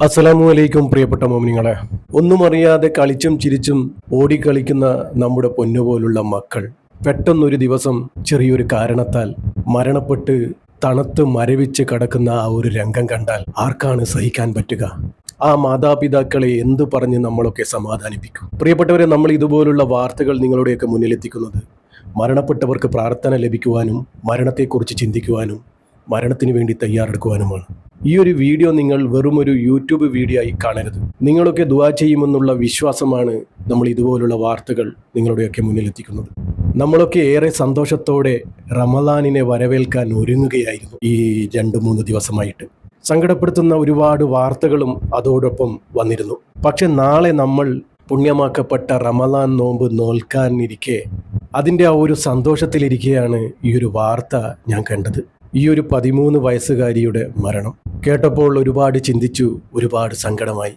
അസ്സലാമു അലൈക്കും പ്രിയപ്പെട്ട മോമിനിങ്ങളെ. ഒന്നും അറിയാതെ കളിച്ചും ചിരിച്ചും ഓടിക്കളിക്കുന്ന നമ്മുടെ പൊന്നുപോലുള്ള മക്കൾ പെട്ടെന്നൊരു ദിവസം ചെറിയൊരു കാരണത്താൽ മരണപ്പെട്ട് തണുത്ത് മരവിച്ച് കിടക്കുന്ന ആ ഒരു രംഗം കണ്ടാൽ ആർക്കാണ് സഹിക്കാൻ പറ്റുക? ആ മാതാപിതാക്കളെ എന്തു പറഞ്ഞ് നമ്മളൊക്കെ സമാധാനിപ്പിക്കും? പ്രിയപ്പെട്ടവരെ, നമ്മൾ ഇതുപോലുള്ള വാർത്തകൾ നിങ്ങളുടെയൊക്കെ മുന്നിലെത്തിക്കുന്നത് മരണപ്പെട്ടവർക്ക് പ്രാർത്ഥന ലഭിക്കുവാനും മരണത്തെക്കുറിച്ച് ചിന്തിക്കുവാനും മരണത്തിന് വേണ്ടി തയ്യാറെടുക്കുവാനുമാണ്. ഈ ഒരു വീഡിയോ നിങ്ങൾ വെറുമൊരു യൂട്യൂബ് വീഡിയോ ആയി കാണരുത്. നിങ്ങളൊക്കെ ദുആ ചെയ്യുമെന്നുള്ള വിശ്വാസമാണ് നമ്മൾ ഇതുപോലുള്ള വാർത്തകൾ നിങ്ങളുടെയൊക്കെ മുന്നിലെത്തിക്കുന്നത്. നമ്മളൊക്കെ ഏറെ സന്തോഷത്തോടെ റമദാനിനെ വരവേൽക്കാൻ ഒരുങ്ങുകയായിരുന്നു ഈ 2-3 ദിവസമായിട്ട്. സങ്കടപ്പെടുത്തുന്ന ഒരുപാട് വാർത്തകളും അതോടൊപ്പം വന്നിരുന്നു. പക്ഷെ നാളെ നമ്മൾ പുണ്യമാക്കപ്പെട്ട റമദാൻ നോമ്പ് നോൽക്കാനിരിക്കെ അതിൻ്റെ ആ ഒരു സന്തോഷത്തിലിരിക്കെയാണ് ഈ ഒരു വാർത്ത ഞാൻ കണ്ടത്. ഈ ഒരു 13 വയസ്സുകാരിയുടെ മരണം കേട്ടപ്പോൾ ഒരുപാട് ചിന്തിച്ചു, ഒരുപാട് സങ്കടമായി.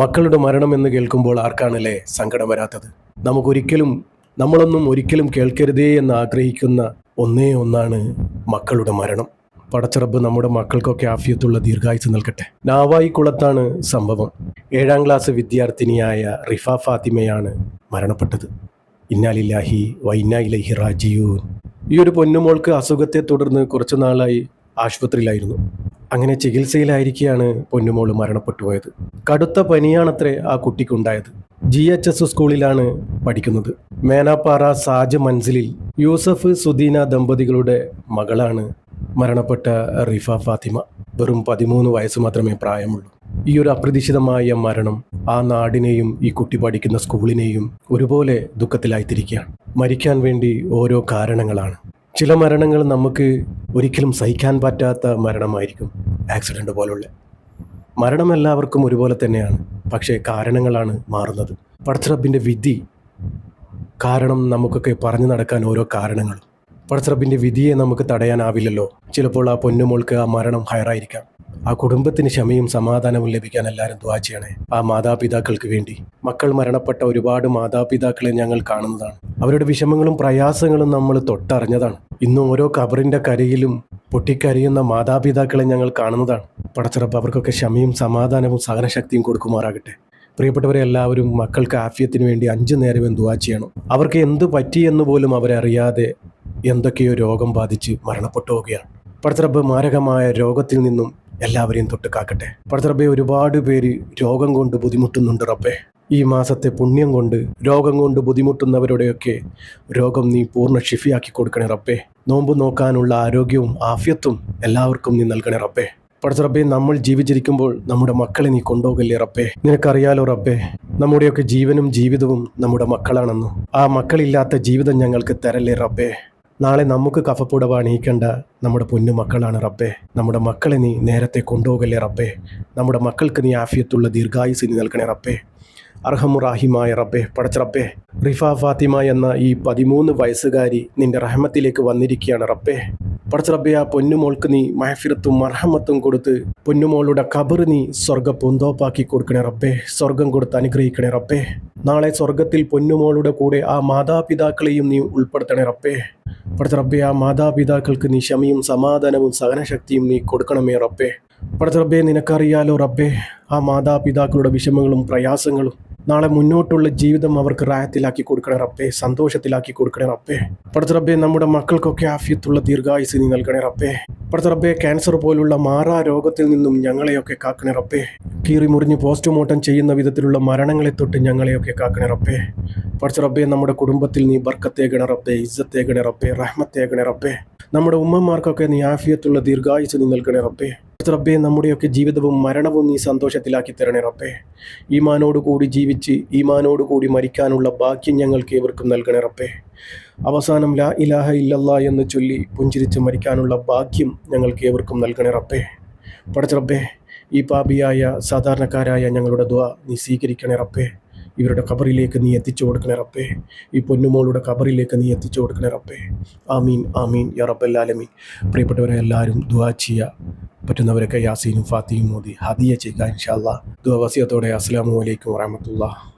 മക്കളുടെ മരണം എന്ന് കേൾക്കുമ്പോൾ ആർക്കാണല്ലേ സങ്കടം വരാത്തത്? നമ്മളൊന്നും ഒരിക്കലും കേൾക്കരുതേ എന്ന് ആഗ്രഹിക്കുന്ന ഒന്നേ ഒന്നാണ് മക്കളുടെ മരണം. പടച്ചറബ് നമ്മുടെ മക്കൾക്കൊക്കെ ആഫിയത്തുള്ള ദീർഘായുസ് നൽകട്ടെ. നാവായിക്കുളത്താണ് സംഭവം. 7ാം ക്ലാസ് വിദ്യാർത്ഥിനിയായ റിഫ ഫാത്തിമയാണ് മരണപ്പെട്ടത്. ഇന്നാ ലില്ലാഹി വ ഇന്നാ ഇലൈഹി റാജിഊൻ. ഈ ഒരു പൊന്നുമോൾക്ക് അസുഖത്തെ തുടർന്ന് കുറച്ചു നാളായി ആശുപത്രിയിലായിരുന്നു. അങ്ങനെ ചികിത്സയിലായിരിക്കെയാണ് പൊന്നുമോൾ മരണപ്പെട്ടു പോയത്. കടുത്ത പനിയാണത്രേ ആ കുട്ടിക്കുണ്ടായത്. GHS സ്കൂളിലാണ് പഠിക്കുന്നത്. മേനാപ്പാറ സാജ് മൻസിലിൽ യൂസഫ് സുദീന ദമ്പതികളുടെ മകളാണ് മരണപ്പെട്ട റിഫ ഫാത്തിമ. വെറും 13 വയസ്സ് മാത്രമേ പ്രായമുള്ളൂ. ഈ ഒരു അപ്രതീക്ഷിതമായ മരണം ആ നാടിനെയും ഈ കുട്ടി പഠിക്കുന്ന സ്കൂളിനെയും ഒരുപോലെ ദുഃഖത്തിലായിത്തിരിക്കുകയാണ്. മരിക്കാൻ വേണ്ടി ഓരോ കാരണങ്ങളാണ്. ചില മരണങ്ങൾ നമുക്ക് ഒരിക്കലും സഹിക്കാൻ പറ്റാത്ത മരണമായിരിക്കും. ആക്സിഡൻ്റ് പോലുള്ള മരണം എല്ലാവർക്കും ഒരുപോലെ തന്നെയാണ്. പക്ഷേ കാരണങ്ങളാണ് മാറുന്നത്. പടച്ചറബിൻ്റെ വിധി കാരണം നമുക്കൊക്കെ പറഞ്ഞു നടക്കാൻ ഓരോ കാരണങ്ങളും. പടച്ചറബിൻ്റെ വിധിയെ നമുക്ക് തടയാനാവില്ലല്ലോ. ചിലപ്പോൾ ആ പൊന്നുമോൾക്ക് ആ മരണം ഹയറായിരിക്കാം. ആ കുടുംബത്തിന് ക്ഷമയും സമാധാനവും ലഭിക്കാൻ എല്ലാവരും ദുആ ചെയ്യണേ. ആ മാതാപിതാക്കൾക്ക് വേണ്ടി. മക്കൾ മരണപ്പെട്ട ഒരുപാട് മാതാപിതാക്കളെ ഞങ്ങൾ കാണുന്നതാണ്. അവരുടെ വിഷമങ്ങളും പ്രയാസങ്ങളും നമ്മൾ തൊട്ടറിഞ്ഞതാണ്. ഇന്നും ഓരോ ഖബറിൻ്റെ കരയിലും പൊട്ടിക്കരയുന്ന മാതാപിതാക്കളെ ഞങ്ങൾ കാണുന്നതാണ്. പടച്ചറബ് അവർക്കൊക്കെ ക്ഷമയും സമാധാനവും സഹനശക്തിയും കൊടുക്കുമാറാകട്ടെ. പ്രിയപ്പെട്ടവരെ, എല്ലാവരും മക്കൾക്ക് ആഫിയത്തിന് വേണ്ടി 5 നേരവും ദുആ ചെയ്യണം. അവർക്ക് എന്ത് പറ്റിയെന്ന് പോലും അവരറിയാതെ എന്തൊക്കെയോ രോഗം ബാധിച്ച് മരണപ്പെട്ടു പോവുകയാണ്. പടച്ചറബ് മാരകമായ രോഗത്തിൽ നിന്നും എല്ലാവരെയും തൊട്ട് കാക്കട്ടെ. പടച്ചറബേ, ഒരുപാട് പേര് രോഗം കൊണ്ട് ബുദ്ധിമുട്ടുന്നുണ്ട് റബ്ബേ. ഈ മാസത്തെ പുണ്യം കൊണ്ട് രോഗം കൊണ്ട് ബുദ്ധിമുട്ടുന്നവരുടെയൊക്കെ രോഗം നീ പൂർണ്ണ ഷിഫിയാക്കി കൊടുക്കണേ റബ്ബേ. നോമ്പ് നോക്കാനുള്ള ആരോഗ്യവും ആഫിയത്തും എല്ലാവർക്കും നീ നൽകണേ റബ്ബേ. പടച്ചറബേ, നമ്മൾ ജീവിച്ചിരിക്കുമ്പോൾ നമ്മുടെ മക്കളെ നീ കൊണ്ടുപോകല്ലേ റബ്ബേ. നിനക്കറിയാലോ റബ്ബേ, നമ്മുടെയൊക്കെ ജീവനും ജീവിതവും നമ്മുടെ മക്കളാണെന്ന്. ആ മക്കളില്ലാത്ത ജീവിതം ഞങ്ങൾക്ക് തരല്ലേ റബ്ബേ. നാളെ നമുക്ക് കഫപ്പുടവ അണിയിക്കേണ്ട നമ്മുടെ പൊന്നു മക്കളാണ് റബ്ബേ. നമ്മുടെ മക്കളെ നീ നേരത്തെ കൊണ്ടുപോകല്ലേ റബ്ബേ. നമ്മുടെ മക്കൾക്ക് നീ ആഫിയത്തുള്ള ദീർഘായുസ് നീ നൽകണേ റബ്ബേ. അർഹമുറാഹിമായ റബ്ബേ. പടച്ചറബ്ബേ, റിഫ ഫാത്തിമ എന്ന ഈ 13 വയസ്സുകാരി നിന്റെ റഹ്മത്തിലേക്ക് വന്നിരിക്കുകയാണ് റബ്ബേ. പടച്ചറബ്ബേ, ആ പൊന്നുമോൾക്ക് നീ മഹഫിറത്തും മർഹമത്തും കൊടുത്ത് പൊന്നുമോളുടെ ഖബർ നീ സ്വർഗ്ഗ പൂന്തോപ്പാക്കി കൊടുക്കണേ റബ്ബേ. സ്വർഗം കൊടുത്ത് അനുഗ്രഹിക്കണേ റബ്ബേ. നാളെ സ്വർഗത്തിൽ പൊന്നുമോളുടെ കൂടെ ആ മാതാപിതാക്കളെയും നീ ഉൾപ്പെടുത്തണേ റബ്ബേ. പടച്ചറബ്ബേ, ആ മാതാപിതാക്കൾക്ക് നീ ക്ഷമയും സമാധാനവും സഹനശക്തിയും നീ കൊടുക്കണമേ റബ്ബേ. പടച്ചറബ്ബേ, നിനക്കറിയാലോ റബ്ബേ, ആ മാതാപിതാക്കളുടെ വിഷമങ്ങളും പ്രയാസങ്ങളും. നാളെ മുന്നോട്ടുള്ള ജീവിതം അവർക്ക് റായത്തിലാക്കി കൊടുക്കണേ റബ്ബേ. സന്തോഷത്തിലാക്കി കൊടുക്കണേ റബ്ബേ. പടച്ചറബ്ബേ, നമ്മുടെ മക്കൾക്കൊക്കെ ആഫിയത്തുള്ള ദീർഘായുസ് നീ നൽകണേ റബ്ബേ. പടച്ചറബ്ബേ, ക്യാൻസർ പോലുള്ള മാറാ രോഗത്തിൽ നിന്നും ഞങ്ങളെയൊക്കെ കാക്കണേ റബ്ബേ. കീറി മുറിഞ്ഞ് പോസ്റ്റ്മോർട്ടം ചെയ്യുന്ന വിധത്തിലുള്ള മരണങ്ങളെ തൊട്ട് ഞങ്ങളെയൊക്കെ കാക്കണേ റബ്ബേ. പടച്ചറബ്ബേ, നമ്മുടെ കുടുംബത്തിൽ നീ ബർക്കത്തേകണേ റബ്ബേ, ഇസ്സത്തേകണേ റബ്ബേ, റഹ്മത്തേകണേ റബ്ബേ. നമ്മുടെ ഉമ്മമാർക്കൊക്കെ നീ ആഫിയത്തുള്ള ദീർഘായുസ് നീ നൽകണേ റബ്ബേ. റബ്ബേ, നമ്മുടെയൊക്കെ ജീവിതവും മരണവും നീ സന്തോഷത്തിലാക്കി തരണേ റബ്ബേ. ഈമാനോടുകൂടി ജീവിച്ച് ഈമാനോടുകൂടി മരിക്കാനുള്ള ഭാഗ്യം ഞങ്ങൾക്ക് ഏവർക്കും നൽകണേ റബ്ബേ. അവസാനം ലാ ഇലാഹ ഇല്ലല്ലാ എന്ന് ചൊല്ലി പുഞ്ചിരിച്ച് മരിക്കാനുള്ള ഭാഗ്യം ഞങ്ങൾക്ക് ഏവർക്കും നൽകണേ റബ്ബേ. പടച്ചറബ്ബേ, ഈ പാപിയായ സാധാരണക്കാരായ ഞങ്ങളുടെ ദുആ നീ സ്വീകരിക്കണേ റബ്ബേ. ഇവരുടെ ഖബറിലേക്ക് നീ എത്തിച്ചു കൊടുക്കണേ റബ്ബേ. ഈ പൊന്നുമോളുടെ ഖബറിലേക്ക് നീ എത്തിച്ചു കൊടുക്കണേ റബ്ബേ. ആമീൻ ആമീൻ യാ റബ്ബൽ ആലമീൻ. പ്രിയപ്പെട്ടവരെ, എല്ലാവരും ദുആ ചെയ്യുക. പറ്റുന്നവരൊക്കെ യാസീനും ഫാത്തിയും മോദി ഹദിയ ചെയ്യുക ഇൻഷാ അല്ലാഹ്. ദുആ വസിയത്തോടെ അസ്സലാമു അലൈക്കും വറഹ്മത്തുള്ളാഹി.